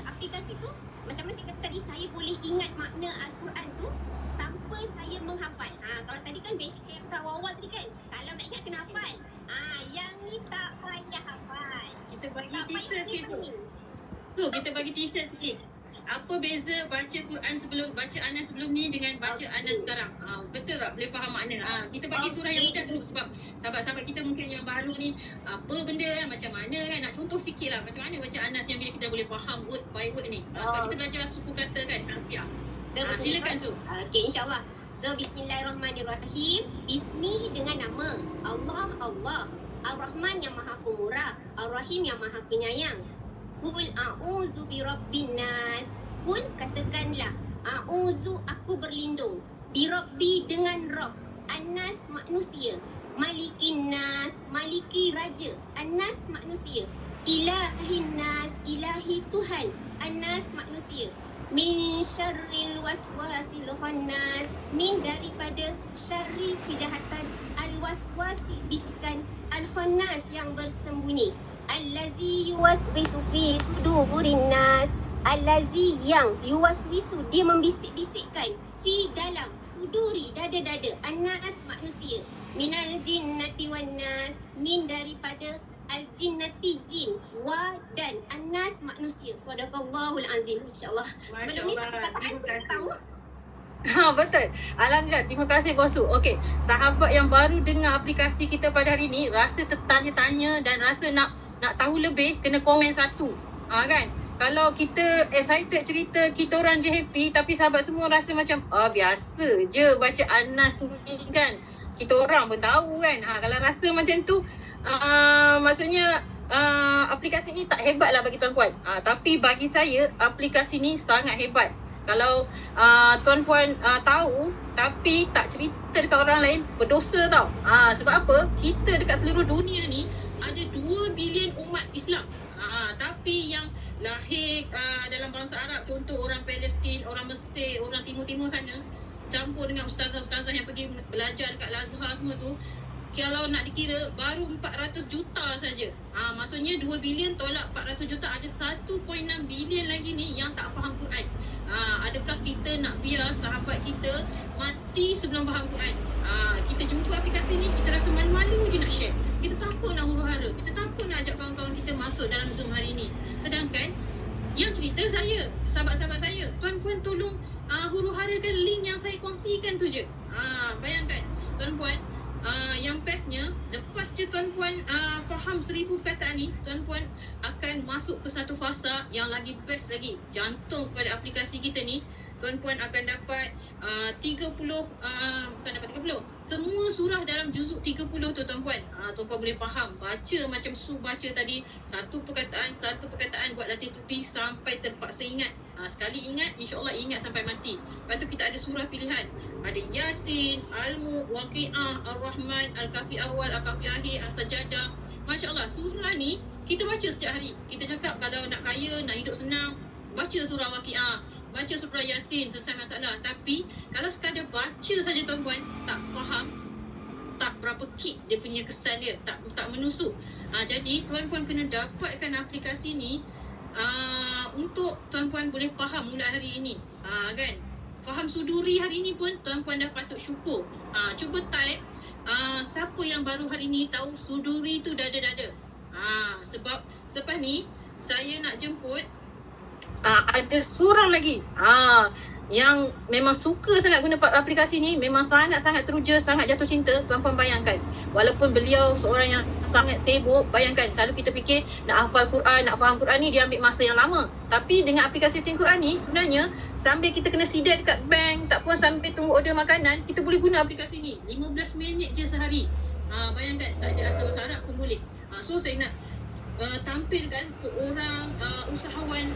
aplikasi tu, macam mana saya kata tadi, saya boleh ingat makna Al-Quran tu tanpa saya menghafal. Kalau tadi kan basic saya kata awal-awal tadi kan, kalau nak ingat kena hafal. Yang ni tak payah hafal. Kita bagi Tak payah t-shirt sikit tu. ni. Tu, kita bagi t-shirt sikit. Apa beza baca Quran sebelum, baca Anas sebelum ni dengan baca Anas sekarang? Betul tak? Boleh faham makna? Kita bagi surah yang mudah dulu sebab sahabat-sahabat kita mungkin yang baru ni, apa benda kan, macam mana kan, nak contoh sikit lah macam mana baca Anas yang bila kita boleh faham word by word ni. Sebab kita belajar suku kata kan, harfiah. Silakan Su. Okey, insyaAllah. So, bismillahirrahmanirrahim. Bismi dengan nama Allah, Ar-Rahman yang maha pemurah, Ar-Rahim yang maha penyayang. Qul a'udzu birabbin nas. Qul, katakanlah, a'udzu, aku berlindung, birabbi, dengan Rabb, Anas, manusia, malikin nas, maliki, raja, Anas, manusia, ilahin nas, ilahi, Tuhan, Anas, manusia, min syarril waswasil khannas, min, daripada syarri, kejahatan, al-waswasi, bisikan, al-khannas, yang bersembunyi, allazi yuwaswisu fi sudurin nas, allazi, yang, yuwaswisu, dia membisik-bisikkan, fi, dalam, suduri, dada-dada, annas, manusia, minal jinnati wan nas, min, daripada al-jinnati, jin, wa, dan annas, manusia. Sadaqallahul azim. InsyaAllah sebelum ni saya tak tahu. Betul. Alhamdulillah. Terima kasih Bosu. Okey, sahabat yang baru dengar aplikasi kita pada hari ni, rasa tertanya-tanya dan rasa nak tahu lebih, kena komen satu. Kan? Kalau kita excited cerita, kita orang je happy, tapi sahabat semua rasa macam biasa je baca Anas ni kan. Kita orang pun tahu kan. Kalau rasa macam tu, maksudnya aplikasi ni tak hebat lah bagi tuan-puan. Tapi bagi saya, aplikasi ni sangat hebat. Kalau tuan-puan tahu tapi tak cerita dekat orang lain, berdosa tau. Sebab apa? Kita dekat seluruh dunia ni ada 2 bilion umat Islam. Tapi yang lahir dalam bangsa Arab, contoh orang Palestin, orang Mesir, orang timur-timur sana, campur dengan ustazah-ustazah yang pergi belajar dekat Al-Azhar semua tu, kalau nak dikira baru 400 juta saja. Maksudnya 2 bilion tolak 400 juta, ada 1.6 bilion lagi ni yang tak faham Quran. Adakah kita nak biar sahabat kita mati sebelum faham Quran? Kita jumpa aplikasi ni, kita rasa malu-malu je nak share. Kita takut nak huru-hara, kita takut nak ajak kawan-kawan kita masuk dalam Zoom hari ni. Sedangkan yang cerita saya, sahabat-sahabat saya, tuan-puan tolong huru-harakan link yang saya kongsikan tu je. Bayangkan tuan-puan, yang bestnya, lepas je tuan-puan faham 1000 perkataan ni, tuan-puan akan masuk ke satu fasa yang lagi best lagi. Jantung pada aplikasi kita ni, tuan-puan akan dapat 30, bukan dapat 30, semua surah dalam juzuk 30 tu tuan-puan. Tuan-puan boleh faham, baca macam Su baca tadi, satu perkataan buat latih tupi sampai terpaksa ingat. Sekali ingat, insyaAllah ingat sampai mati. Lepas tu kita ada surah pilihan, ada Yasin, Al-Mulk, Waqi'ah, Ar-Rahman, Al-Kahfi awal, Al-Kahfi akhir, As-Sajadah. Masya Allah, surah ni kita baca setiap hari. Kita cakap kalau nak kaya, nak hidup senang, baca surah Waqi'ah, baca surah Yasin, selesai masalah. Tapi kalau sekadar baca saja tuan-puan, tak faham, tak berapa kick dia punya kesan dia, tak menusuk. Jadi tuan-puan kena dapatkan aplikasi ni untuk tuan-puan boleh faham mula hari ini. Kan? Faham suduri hari ini pun tuan-puan dah patut syukur. Cuba type siapa yang baru hari ini tahu suduri tu dada-dada. Sebab selepas ni saya nak jemput ada seorang lagi yang memang suka sangat guna aplikasi ni, memang sangat-sangat teruja, sangat jatuh cinta. Tuan-puan bayangkan, walaupun beliau seorang yang sangat sibuk, bayangkan selalu kita fikir nak hafal Quran, nak faham Quran ni dia ambil masa yang lama. Tapi dengan aplikasi Think Quran ni, sebenarnya sambil kita kena sidai dekat bank, tak puas sambil tunggu order makanan, kita boleh guna aplikasi ni 15 minit je sehari. Bayangkan, tak ada asal bahasa Arab pun boleh. So saya nak tampilkan seorang usahawan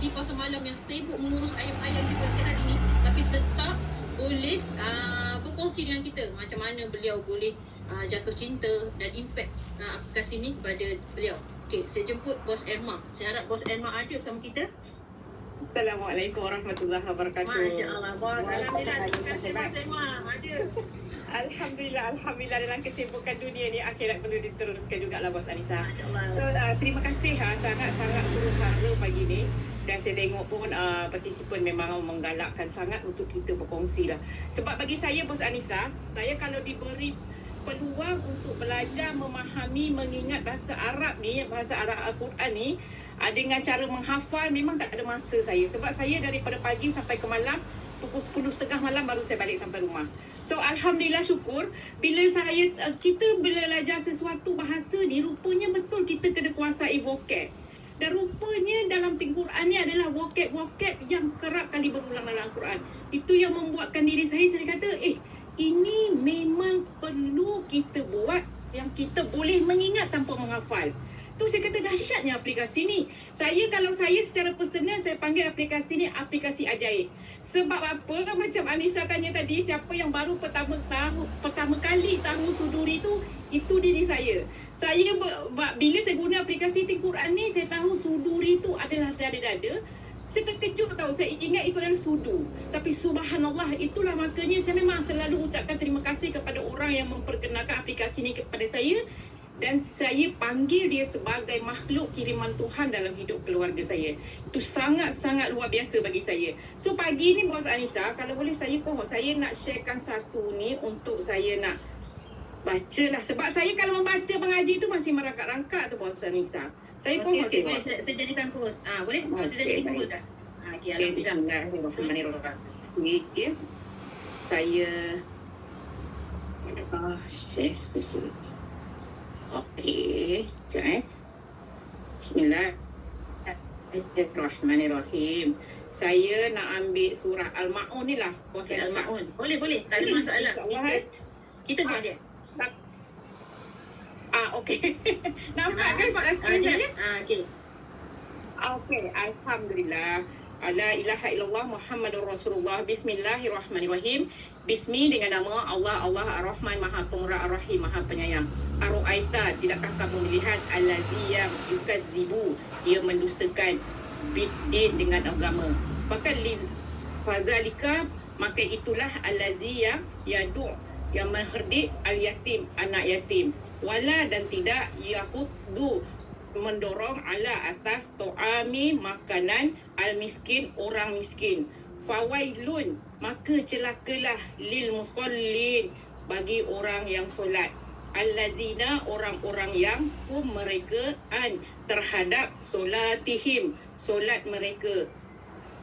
di pasar malam yang sibuk mengurus ayam-ayam di pagi hari ini, tapi tetap boleh berkongsi dengan kita macam mana beliau boleh jatuh cinta dan impact aplikasi ni pada beliau. Okey, saya jemput Bos Erma. Saya harap Bos Erma ada bersama kita. Assalamualaikum warahmatullahi wabarakatuh. Masya-Allah. Alhamdulillah. Terima kasih Bos Erma ada. Alhamdulillah dalam kesibukan dunia ni, akhirat perlu diteruskan jugalah Bos Anissa. Masya-Allah. So, terima kasih sangat-sangat huru-hara pagi ni. Dan saya tengok pun partisipan memang menggalakkan sangat untuk kita berkongsi lah. Sebab bagi saya, Bos Anissa, saya kalau diberi peluang untuk belajar, memahami, mengingat bahasa Arab ni, bahasa Arab Al-Quran ni, dengan cara menghafal, memang tak ada masa saya. Sebab saya daripada pagi sampai ke malam, pukul 10.30 malam baru saya balik sampai rumah. So Alhamdulillah, syukur bila kita belajar sesuatu bahasa ni, rupanya betul kita kena kuasai vocab. Dan rupanya dalam Al-Quran ni adalah vocab-vocab yang kerap kali berulang dalam Al-Quran. Itu yang membuatkan diri saya kata, ini memang perlu kita buat yang kita boleh mengingat tanpa menghafal. Tu saya kata dahsyatnya aplikasi ni. Kalau saya secara personal, saya panggil aplikasi ni aplikasi ajaib. Sebab apa? Macam Anissa tanya tadi, siapa yang baru pertama kali tahu Suduri tu, itu diri saya. Bila saya guna aplikasi Al-Quran ni, saya tahu Suduri tu adalah dada-dada. Saya terkejut tahu, saya ingat itu adalah sudu. Tapi subhanallah, itulah makanya saya memang selalu ucapkan terima kasih kepada orang yang memperkenalkan aplikasi ni kepada saya. Dan saya panggil dia sebagai makhluk kiriman Tuhan dalam hidup keluarga saya. Itu sangat-sangat luar biasa bagi saya. So pagi ni Bos Anissa, kalau boleh saya nak sharekan satu ni untuk saya nak bacalah. Sebab saya kalau membaca mengaji tu masih merangkak-rangkak tu Bos Anissa. Saya boleh saya jadikan post. Boleh? Saya jadikan post dah. Okey, alhamdulillah. Ya. Saya share spesifik. Okey, sekejap Bismillahirrahmanirrahim. Saya nak ambil surah Al-Ma'un ni lah. Al-Ma'un. Boleh. Tak ada masalah. Kita buat dia. Okey. Nampak kan pada skrin saya? Okey. Okey, alhamdulillah. La ilaha illallah Muhammadur Rasulullah. Bismillahirrahmanirrahim. Bismi dengan nama Allah Ar-Rahman, Maha Pemurah, Ar-Rahim, Maha Penyayang. Aru'aita, tidakkah kamu melihat allazi yang yukadzibu, dia mendustakan bid'in dengan agama. Fazalika, maka itulah allazi yang yadu', yang mengherdik al-yatim, anak yatim. Wala, dan tidak yahuddu, mendorong ala atas to'ami, makanan al-miskin, orang miskin. Fawailun, maka celakalah lil musallin, bagi orang yang solat. Alladzina, orang-orang yang mereka terhadap solatihim, solat mereka.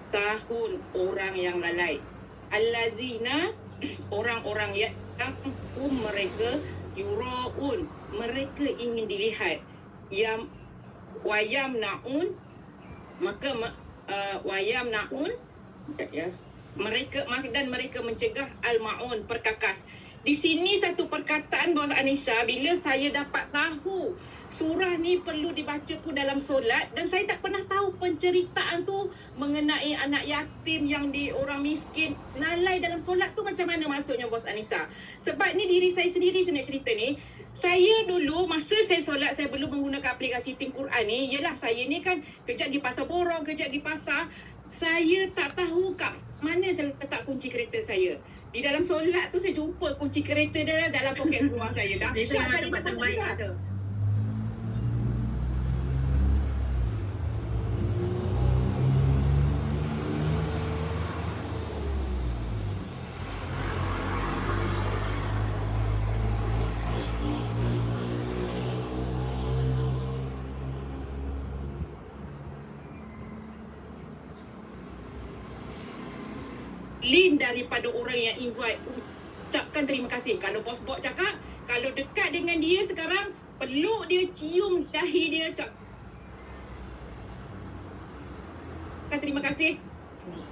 Sahun, orang yang lalai. Alladzina, orang-orang yang mereka yuraun, mereka ingin dilihat. Yang wayam naun, maka wayam naun, mereka mencegah al-maun, perkakas. Di sini satu perkataan Bos Anissa, bila saya dapat tahu surah ni perlu dibaca pun dalam solat, dan saya tak pernah tahu penceritaan tu mengenai anak yatim yang orang miskin lalai dalam solat tu macam mana maksudnya Bos Anissa. Sebab ni diri saya sendiri saya nak cerita ni. Saya dulu masa saya solat, saya belum menggunakan aplikasi Al-Quran ni, yalah saya ni kan kejap di pasar borong, kejap di pasar. Saya tak tahu kat mana saya letak kunci kereta saya. Di dalam solat tu saya jumpa kunci kereta dia dalam poket rumah saya. Dahsyat tempat terbaik tu. Lin daripada orang yang invite, ucapkan terima kasih. Kalau bos bot cakap, kalau dekat dengan dia sekarang, peluk dia, cium dahi dia, ucapkan terima kasih.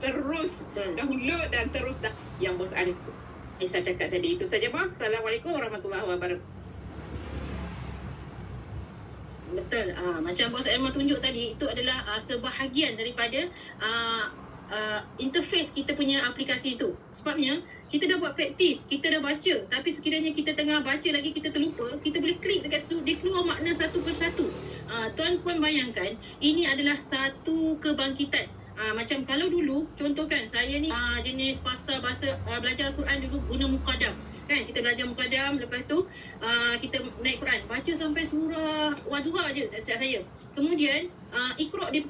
Terus download dan terus yang bos Anissa cakap tadi. Itu saja bos. Assalamualaikum warahmatullahi wabarakatuh. Betul. Macam Bos Elma tunjuk tadi, itu adalah sebahagian daripada interface kita punya aplikasi tu. Sebabnya kita dah buat praktis, kita dah baca, tapi sekiranya kita tengah baca lagi kita terlupa, kita boleh klik dekat situ, dia keluar makna satu persatu. Tuan-puan bayangkan, ini adalah satu kebangkitan. Macam kalau dulu, contohkan saya ni jenis pasal bahasa belajar Al-Quran dulu guna Muqaddam. Kan kita belajar Muqaddam, lepas tu kita naik Quran, baca sampai surah Wadduha je tak silap saya. Kemudian Iqra' dia